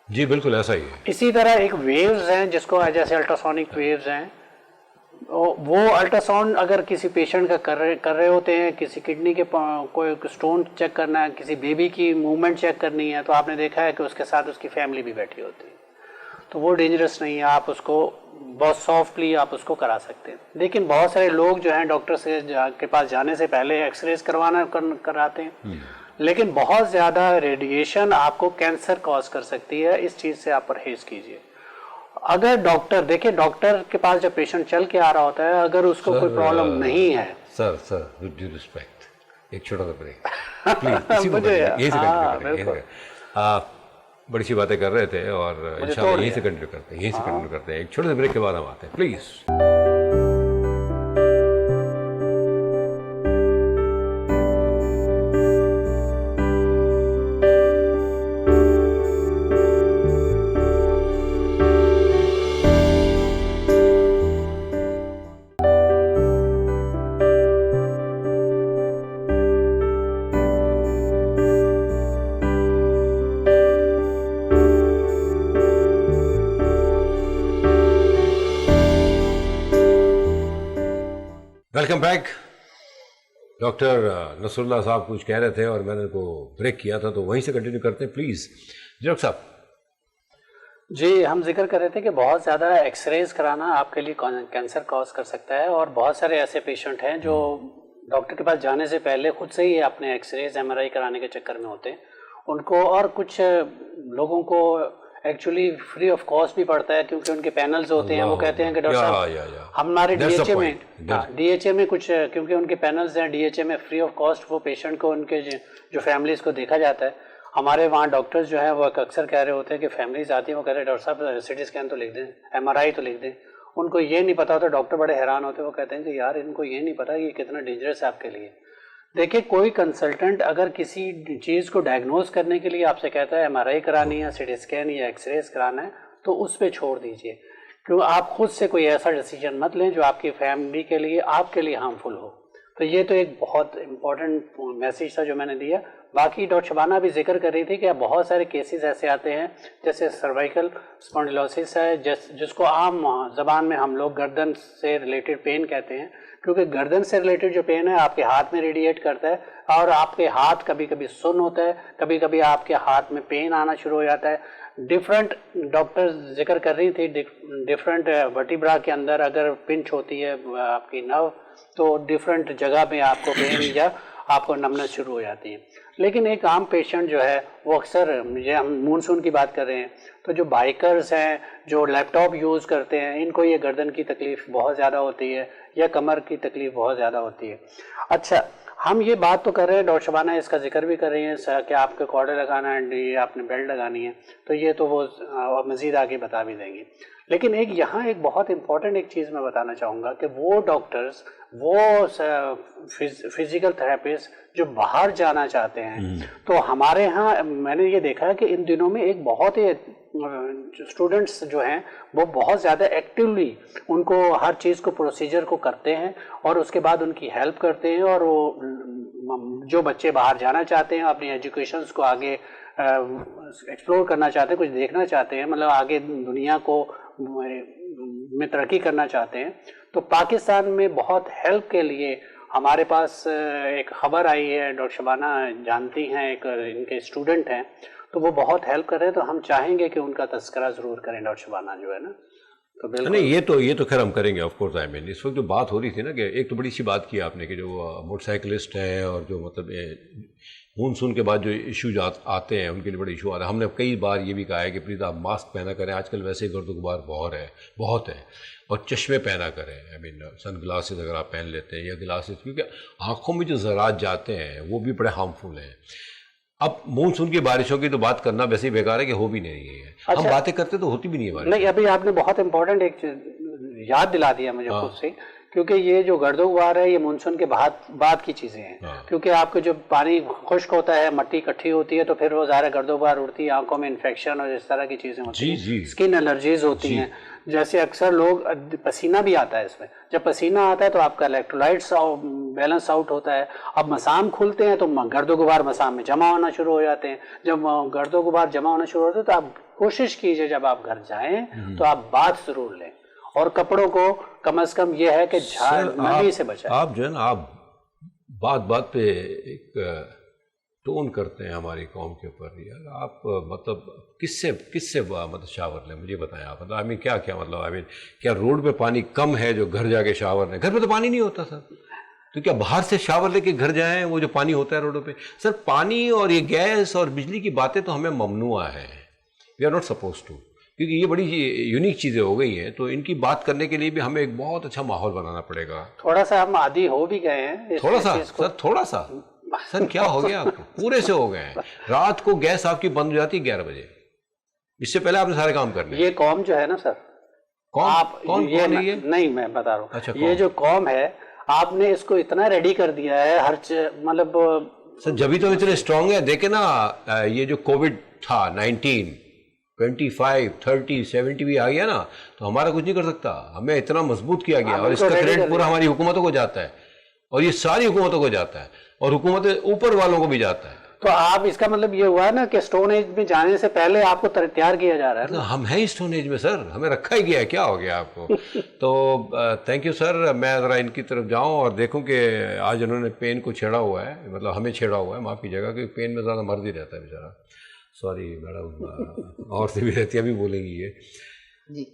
جی بالکل ایسا ہی ہے. اسی طرح ایک ویوز ہیں جس کو جیسے الٹراسونک ویوز ہیں, وہ الٹراساؤنڈ اگر کسی پیشنٹ کا کر رہے ہوتے ہیں, کسی کڈنی کے کوئی سٹون چیک کرنا ہے, کسی بیبی کی موومنٹ چیک کرنی ہے, تو آپ نے دیکھا ہے کہ اس کے ساتھ اس کی فیملی بھی بیٹھی ہوتی ہے. تو وہ ڈینجرس نہیں ہے, آپ اس کو بہت سافٹلی آپ اس کو کرا سکتے ہیں. لیکن بہت سارے لوگ جو ہیں ڈاکٹر سے کے پاس جانے سے پہلے ایکس ریز کراتے ہیں, لیکن بہت زیادہ ریڈیشن آپ کو کینسر کاز کر سکتی ہے، اس چیز سے آپ پرہیز کیجیے. اگر ڈاکٹر دیکھیں، ڈاکٹر کے پاس جب پیشنٹ چل کے آ رہا ہوتا ہے، اگر اس کو کوئی پرابلم نہیں ہے. سر ود ڈیو ریسپیکٹ ایک چھوٹا سا بریک پلیز. بڑی سی باتیں کر رہے تھے اور انشاءاللہ یہیں سے کنٹینیو کرتے ہیں. ایک چھوٹے سے بریک کے بعد ہم آتے ہیں پلیز. Welcome back. ڈاکٹر نصر اللہ صاحب کچھ کہہ رہے تھے اور میں نے کو بریک کیا تھا، تو وہیں سے کنٹینیو کرتے ہیں پلیز. ڈاکٹر صاحب جی، ہم ذکر کر رہے تھے کہ بہت زیادہ ایکس ریز کرانا آپ کے لیے کینسر کاز کر سکتا ہے، اور بہت سارے ایسے پیشنٹ ہیں جو ڈاکٹر کے پاس جانے سے پہلے خود سے ہی اپنے ایکس ریز ایم آر آئی کرانے کے چکر میں ہوتے ہیں ان کو. اور کچھ لوگوں کو ایکچولی فری آف کاسٹ بھی پڑتا ہے، کیونکہ ان کے پینلز ہوتے ہیں. وہ کہتے ہیں کہ ڈاکٹر صاحب ہمارے ڈی ایچ اے میں کچھ، کیونکہ ان کے پینلز ہیں ڈی ایچ اے میں، فری آف کاسٹ وہ پیشنٹ کو ان کے جو فیملیز کو دیکھا جاتا ہے. ہمارے وہاں ڈاکٹرز جو ہیں وہ اکثر کہہ رہے ہوتے ہیں کہ فیملیز آتی ہیں، وہ کہہ رہے ہیں ڈاکٹر صاحب سی ٹی اسکین تو لکھ دیں، ایم آر آئی تو لکھ دیں. ان کو یہ نہیں پتا ہوتا. ڈاکٹر بڑے حیران ہوتے ہیں، وہ کہتے ہیں کہ یار ان کو یہ نہیں پتا یہ کتنا ڈینجرس ہے آپ کے لیے. دیکھیں، کوئی کنسلٹنٹ اگر کسی چیز کو ڈائگنوز کرنے کے لیے آپ سے کہتا ہے ایم آر آئی کرانی ہے، سی ٹی اسکین یا ایکس ریز کرانا ہے، تو اس پہ چھوڑ دیجئے. کیوں آپ خود سے کوئی ایسا ڈیسیجن مت لیں جو آپ کی فیملی کے لیے، آپ کے لیے ہارمفل ہو. تو یہ تو ایک بہت امپورٹنٹ میسیج تھا جو میں نے دیا. باقی ڈاکٹر شبانہ بھی ذکر کر رہی تھی کہ بہت سارے کیسز ایسے آتے ہیں جیسے سروائیکل اسپونڈیلوسس ہے، جس کو عام زبان میں ہم لوگ گردن سے ریلیٹڈ پین کہتے ہیں، کیونکہ گردن سے ریلیٹڈ جو پین ہے آپ کے ہاتھ میں ریڈیٹ کرتا ہے، اور آپ کے ہاتھ کبھی کبھی سن ہوتا ہے، کبھی کبھی آپ کے ہاتھ میں پین آنا شروع ہو جاتا ہے. ڈفرینٹ ڈاکٹر ذکر کر رہی تھی ڈفرینٹ ورٹیبرا کے اندر اگر پنچ ہوتی ہے آپ کی نرو، تو ڈفرینٹ جگہ میں آپ کو پین یا آپ کو نمنس شروع ہو جاتی ہے. لیکن ایک عام پیشنٹ جو ہے وہ اکثر، یہ ہم مونسون کی بات کر رہے ہیں، تو جو بائکرز ہیں جو لیپ ٹاپ یوز کرتے ہیں، ان کو یہ گردن کی تکلیف بہت زیادہ ہوتی ہے یا کمر کی تکلیف بہت زیادہ ہوتی ہے. اچھا، ہم یہ بات تو کر رہے ہیں، ڈاکٹر شبانہ اس کا ذکر بھی کر رہی ہیں کہ آپ کو کارڈر لگانا ہے یا آپ نے بیلٹ لگانی ہے، تو یہ تو وہ مزید آگے بتا بھی دیں گی. لیکن یہاں ایک بہت امپورٹنٹ ایک چیز میں بتانا چاہوں گا کہ وہ ڈاکٹرز، وہ فزیکل تھراپسٹ جو باہر جانا چاہتے ہیں، تو ہمارے ہاں میں نے یہ دیکھا ہے کہ ان دنوں میں ایک بہت ہی اسٹوڈنٹس جو ہیں وہ بہت زیادہ ایکٹیولی ان کو ہر چیز کو پروسیجر کو کرتے ہیں اور اس کے بعد ان کی ہیلپ کرتے ہیں. اور وہ جو بچے باہر جانا چاہتے ہیں، اپنی ایجوکیشنز کو آگے ایکسپلور کرنا چاہتے ہیں، کچھ دیکھنا چاہتے ہیں، مطلب آگے دنیا کو میں ترقی کرنا چاہتے ہیں، تو پاکستان میں بہت ہیلپ کے لیے ہمارے پاس ایک خبر آئی ہے. ڈاکٹر شبانہ جانتی ہیں، ایک ان کے اسٹوڈنٹ ہیں، تو وہ بہت ہیلپ کر رہے ہیں، تو ہم چاہیں گے کہ ان کا تذکرہ ضرور کریں ڈاکٹر شبانہ جو ہے نا. تو بالکل نہیں، یہ تو خیر ہم کریں گے آف کورس. آئی مین اس وقت جو بات ہو رہی تھی نا کہ ایک تو بڑی سی بات کی آپ نے کہ جو موٹر سائیکلسٹ ہیں اور جو مطلب مونسون کے بعد جو ایشوز آتے ہیں ان کے لیے بڑے ایشو آ رہے ہیں. ہم نے کئی بار یہ بھی کہا ہے کہ پلیز آپ ماسک پہنا کریں. آج کل ویسے گرد و غبار بہت ہے، اور چشمے پہنا کریں. آئی مین سن گلاسز اگر آپ پہن لیتے ہیں یا گلاسز، کیونکہ آنکھوں میں جو ذرات جاتے ہیں وہ بھی بڑے ہارمفل ہیں. اب مونسون کی بارشوں کی تو بات کرنا ویسے ہی بیکار ہے کہ ہو بھی نہیں رہی ہے. ہم باتیں کرتے تو ہوتی بھی نہیں ہے بارش. نہیں، ابھی آپ نے بہت امپورٹنٹ ایک یاد دلا دیا مجھے خود سے، کیونکہ یہ جو گرد و غبار ہے یہ مونسون کے بعد کی چیزیں ہیں. کیونکہ آپ کو جب پانی خشک ہوتا ہے، مٹی اکٹھی ہوتی ہے، تو پھر وہ ظاہر گرد و غبار اڑتی ہے، آنکھوں میں انفیکشن اور اس طرح کی چیزیں ہوتی ہیں، اسکن الرجیز ہوتی ہیں. جیسے اکثر لوگ پسینہ بھی آتا ہے اس میں، جب پسینہ آتا ہے تو آپ کا الیکٹرولائٹس بیلنس آؤٹ ہوتا ہے. اب مسام کھلتے ہیں تو گرد و غبار مسام میں جمع ہونا شروع ہو جاتے ہیں. جب گرد و غبار جمع ہونا شروع ہوتے ہیں تو آپ کوشش کیجئے جب آپ گھر جائیں تو آپ بات ضرور لیں، اور کپڑوں کو کم از کم یہ ہے کہ نمی سے بچائیں. آپ جو ہے نا، آپ بات پہ ایک ٹون کرتے ہیں ہماری قوم کے اوپر. یار آپ مطلب کس سے مطلب شاور لیں، مجھے بتائیں آپ. مطلب آئی مین کیا مطلب، آئی مین کیا روڈ پہ پانی کم ہے جو گھر جا کے شاور لیں؟ گھر پہ تو پانی نہیں ہوتا سر. تو کیا باہر سے شاور لے کے گھر جائیں؟ وہ جو پانی ہوتا ہے روڈوں پہ. سر پانی اور یہ گیس اور بجلی کی باتیں تو ہمیں ممنوع ہیں, we are not suppose to, کیونکہ یہ بڑی یونیک چیزیں ہو گئی ہیں, تو ان کی بات کرنے کے لیے بھی ہمیں ایک بہت اچھا ماحول بنانا پڑے گا. تھوڑا سا ہم عادی ہو بھی گئے ہیں. تھوڑا سا سر, تھوڑا سا سر, کیا ہو گیا آپ کو؟ پورے سے ہو گئے ہیں. رات کو گیس آپ کی بند ہو جاتی 11 بجے, اس سے پہلے آپ نے سارے کام کرنے. یہ قوم جو ہے نا سر, آپ نہیں میں بتا رہا ہوں, یہ جو قوم ہے آپ نے اس کو اتنا ریڈی کر دیا ہے ہر مطلب سر, جبھی تو اتنے اسٹرانگ ہے. دیکھیں نا یہ جو کووڈ تھا 19 25 30 70 بھی آ گیا نا, تو ہمارا کچھ نہیں کر سکتا. ہمیں اتنا مضبوط کیا گیا, اور اس کا کریڈٹ پورا ہماری حکومتوں کو جاتا ہے, اور یہ ساری حکومتوں کو جاتا ہے, اور حکومتیں اوپر والوں کو بھی جاتا ہے. تو آپ اس کا مطلب یہ ہوا نا کہ اسٹون ایج میں جانے سے پہلے آپ کو تیار کیا جا رہا ہے. ہم ہیں اسٹون ایج میں سر, ہمیں رکھا ہی گیا ہے. کیا ہو گیا آپ کو؟ تو تھینک یو سر. میں ذرا ان کی طرف جاؤں اور دیکھوں کہ آج انہوں نے پین کو چھیڑا ہوا ہے, مطلب ہمیں چھیڑا ہوا ہے, معاف کیجیے گا, کیونکہ پین میں زیادہ مرض ہی رہتا ہے بیچارہ. سوری میڈم, اور سے بھی رہتی ابھی بولیں گی یہ جی.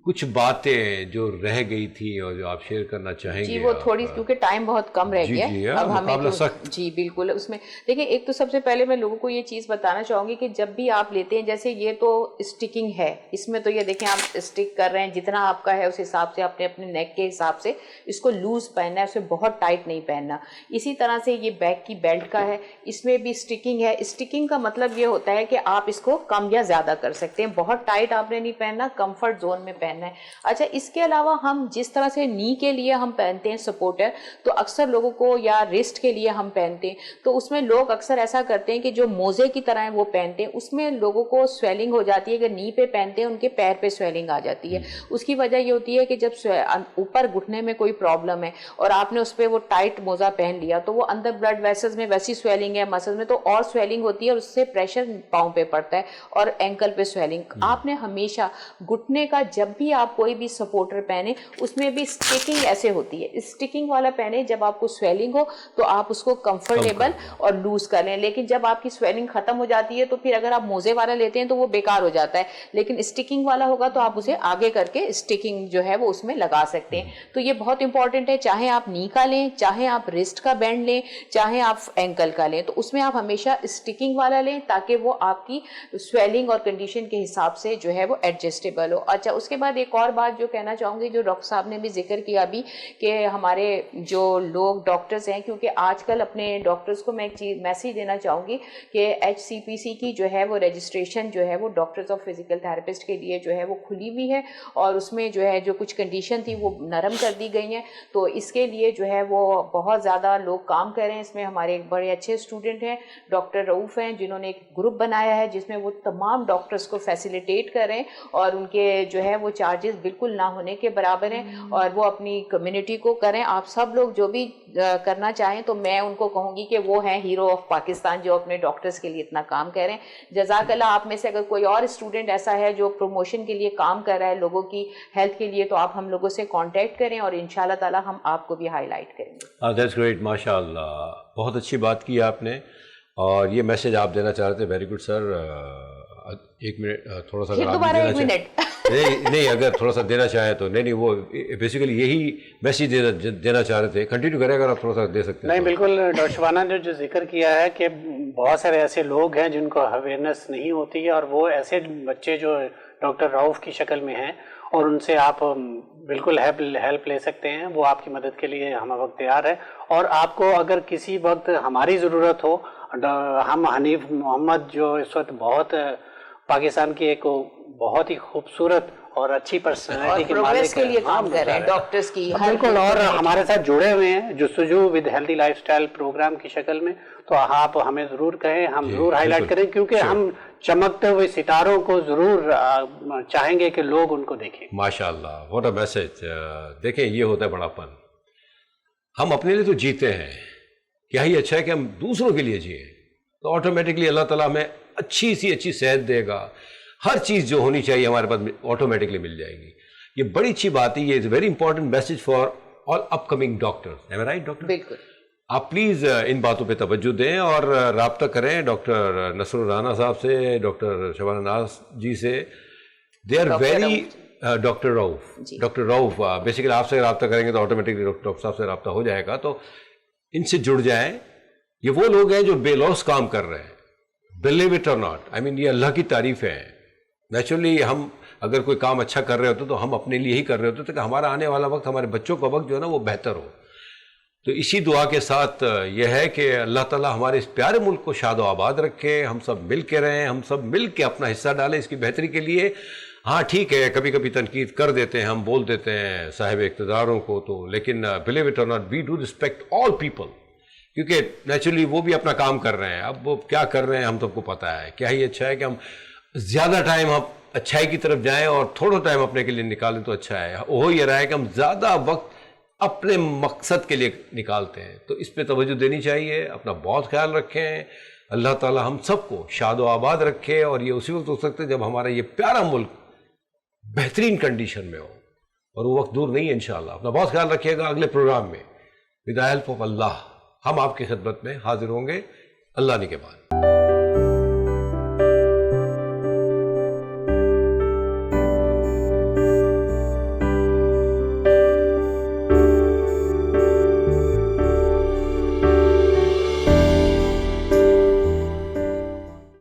کچھ باتیں جو رہ گئی تھی اور جو آپ شیئر کرنا چاہیں گے؟ جی وہ تھوڑی, کیونکہ ٹائم بہت کم رہ گیا ہے اب ہمیں. جی بالکل. اس میں دیکھیں, ایک تو سب سے پہلے میں لوگوں کو یہ چیز بتانا چاہوں گی کہ جب بھی آپ لیتے ہیں, جیسے یہ تو اسٹکنگ ہے, اس میں تو یہ دیکھیں آپ اسٹک کر رہے ہیں, جتنا آپ کا ہے اس حساب سے اپنے نیک کے حساب سے اس کو لوز پہننا ہے, اسے بہت ٹائٹ نہیں پہننا. اسی طرح سے یہ بیک کی بیلٹ کا ہے, اس میں بھی اسٹکنگ ہے. اسٹکنگ کا مطلب یہ ہوتا ہے کہ آپ اس کو کم یا زیادہ کر سکتے ہیں, بہت ٹائٹ آپ نے نہیں پہننا, کمفرٹ زون میں پہننا ہے. اچھا, اس کے علاوہ ہم جس طرح سے نی کے لیے ہم پہنتے ہیں سپورٹر, تو اکثر لوگوں کو, یا ریسٹ کے لیے ہم پہنتے ہیں, تو اس میں لوگ اکثر ایسا کرتے ہیں کہ جو موزے کی طرح ہیں وہ پہنتے ہیں, اس میں لوگوں کو سویلنگ ہو جاتی ہے. اگر نی پہ پہنتے ہیں ان کے پیر پہ سویلنگ آ جاتی ہے. اس کی وجہ یہ ہوتی ہے کہ جب اوپر گھٹنے میں کوئی پرابلم ہے اور آپ نے اس پہ وہ ٹائٹ موزہ پہن لیا, تو وہ اندر بلڈ ویسلز میں ویسی سویلنگ ہے, مسلز میں تو اور سویلنگ ہوتی ہے, اور اس سے پریشر پاؤں پہ پڑتا ہے اور اینکل پہ سویلنگ. آپ نے ہمیشہ گھٹنے کا جب بھی آپ کوئی بھی سپورٹر پہنے, اس میں بھی اسٹکنگ ایسے ہوتی ہے, اسٹکنگ والا پہنے. جب آپ کو سویلنگ ہو تو آپ اس کو کمفرٹیبل اور لوز کر لیں, لیکن جب آپ کی سویلنگ ختم ہو جاتی ہے تو پھر اگر آپ موزے والا لیتے ہیں تو وہ بیکار ہو جاتا ہے, لیکن اسٹکنگ والا ہوگا تو آپ اسے آگے کر کے اسٹکنگ جو ہے وہ اس میں لگا سکتے ہیں. تو یہ بہت امپورٹنٹ ہے, چاہے آپ نی کا لیں, چاہے آپ ریسٹ کا بینڈ لیں, چاہے آپ اینکل کا لیں, تو اس میں آپ ہمیشہ اسٹکنگ والا لیں تاکہ وہ آپ کی سویلنگ اور کنڈیشن کے حساب سے جو ہے وہ ایڈجسٹیبل ہو. اچھا, اس کے بعد ایک اور بات جو کہنا چاہوں گی, جو ڈاکٹر صاحب نے بھی ذکر کیا ابھی, کہ ہمارے جو لوگ ڈاکٹرز ہیں, کیونکہ آج کل اپنے ڈاکٹرز کو میں ایک چیز میسیج دینا چاہوں گی کہ HCPC کی جو ہے وہ رجسٹریشن جو ہے وہ ڈاکٹرز آف فزیکل تھراپسٹ کے لیے جو ہے وہ کھلی ہوئی ہے, اور اس میں جو ہے جو کچھ کنڈیشن تھی وہ نرم کر دی گئی ہیں. تو اس کے لیے جو ہے وہ بہت زیادہ لوگ کام کر رہے ہیں. اس میں ہمارے ایک بڑے اچھے اسٹوڈنٹ ہیں ڈاکٹر رؤوف ہیں, جنہوں نے ایک گروپ بنایا ہے جس میں وہ تمام ڈاکٹرز کو فیسیلیٹیٹ کر رہے ہیں, اور ان کے جو ہے وہ چارجز بالکل نہ ہونے کے برابر ہیں, اور وہ اپنی کمیونٹی کو کریں. آپ سب لوگ جو بھی کرنا چاہیں تو میں ان کو کہوں گی کہ وہ ہیں ہیرو آف پاکستان, جو اپنے ڈاکٹرز کے لیے اتنا کام کر رہے ہیں. جزاک اللہ. آپ میں سے اگر کوئی اور اسٹوڈنٹ ایسا ہے جو پروموشن کے لیے کام کر رہا ہے, لوگوں کی ہیلتھ کے لیے, تو آپ ہم لوگوں سے کانٹیکٹ کریں, اور انشاءاللہ تعالی ہم آپ کو بھی ہائی لائٹ کریں گے. دیٹس گریٹ, ماشاء اللہ, بہت اچھی بات کی آپ نے, اور یہ میسج آپ دینا چاہ رہے تھے. ویری گڈ سر. ایک منٹ, تھوڑا سا نہیں, اگر تھوڑا سا دینا چاہیں تو. نہیں, وہ بیسیکلی یہی میسیج دینا چاہ رہے تھے. کنٹینیو کریں اگر آپ تھوڑا سا دے سکتے ہیں. نہیں بالکل, ڈاکٹر شبانہ نے جو ذکر کیا ہے کہ بہت سارے ایسے لوگ ہیں جن کو اویئرنیس نہیں ہوتی ہے, اور وہ ایسے بچے جو ڈاکٹر رؤوف کی شکل میں ہیں, اور ان سے آپ بالکل ہیلپ لے سکتے ہیں. وہ آپ کی مدد کے لیے ہم وقت تیار ہے, اور آپ کو اگر کسی وقت ہماری ضرورت ہو, ہم حنیف محمد جو اس وقت بہت پاکستان کی ایک بہت ہی خوبصورت اور اچھی پرسنالٹی کے مالک کے لیے کام کر رہے ہیں ڈاکٹرز کی, بالکل, اور ہمارے ساتھ جڑے ہوئے ہیں جستجو with healthy lifestyle program کی شکل میں. تو آپ ہمیں ضرور کہیں, ہم ضرور ہائی لائٹ کریں, کیونکہ ہم چمکتے ہوئے ستاروں کو ضرور چاہیں گے کہ لوگ ان کو دیکھیں. ماشاءاللہ, واٹ اے میسج. دیکھیں, یہ ہوتا ہے بڑا پن. ہم اپنے لیے تو جیتے ہیں, کیا ہی اچھا ہے کہ ہم دوسروں کے لیے جئیں, تو آٹومیٹکلی اللہ تعالیٰ ہمیں اچھی سی اچھی صحت دے گا. ہر چیز جو ہونی چاہیے ہمارے پاس آٹومیٹکلی مل جائے گی. یہ بڑی اچھی بات ہے. یہ is very important message for all upcoming doctor. Am I right doctor? بالکل. آپ پلیز ان باتوں پہ توجہ دیں اور رابطہ کریں ڈاکٹر نصر الرانا صاحب سے, ڈاکٹر شبانہ ناز جی سے. They are very doctor Rauf basically آپ سے رابطہ کریں گے تو آٹومیٹکلی ڈاکٹر صاحب سے رابطہ ہو جائے گا. تو ان سے جڑ جائیں. یہ وہ لوگ ہیں جو بے لوث کام کر رہے ہیں. بلیو اٹ اور ناٹ, آئی مین یہ اللہ کی تعریف ہے. نیچرلی ہم اگر کوئی کام اچھا کر رہے ہوتے تو ہم اپنے لیے ہی کر رہے ہوتے کہ ہمارا آنے والا وقت, ہمارے بچوں کا وقت جو ہے نا وہ بہتر ہو. تو اسی دعا کے ساتھ یہ ہے کہ اللہ تعالیٰ ہمارے اس پیارے ملک کو شاد و آباد رکھے, ہم سب مل کے رہیں, ہم سب مل کے اپنا حصہ ڈالیں اس کی بہتری کے لیے. ہاں ٹھیک ہے, کبھی کبھی تنقید کر دیتے ہیں, ہم بول دیتے ہیں صاحب اقتداروں کو, تو لیکن believe it or not we do respect all people, کیونکہ نیچرلی وہ بھی اپنا کام کر رہے ہیں. اب وہ کیا کر رہے ہیں ہم سب کو پتہ ہے. کیا ہی اچھا ہے کہ ہم زیادہ ٹائم ہم اچھائی کی طرف جائیں اور تھوڑا ٹائم اپنے کے لیے نکالیں تو اچھا ہے. وہ یہ رہا ہے کہ ہم زیادہ وقت اپنے مقصد کے لیے نکالتے ہیں, تو اس پہ توجہ دینی چاہیے. اپنا بہت خیال رکھیں. اللہ تعالی ہم سب کو شاد و آباد رکھے, اور یہ اسی وقت ہو سکتا ہے جب ہمارا یہ پیارا ملک بہترین کنڈیشن میں ہو, اور وہ وقت دور نہیں ہے انشاءاللہ. اپنا بہت خیال رکھیے گا. اگلے پروگرام میں ود دی ہیلپ آف اللہ ہم آپ کی خدمت میں حاضر ہوں گے اللہ نے کے بعد.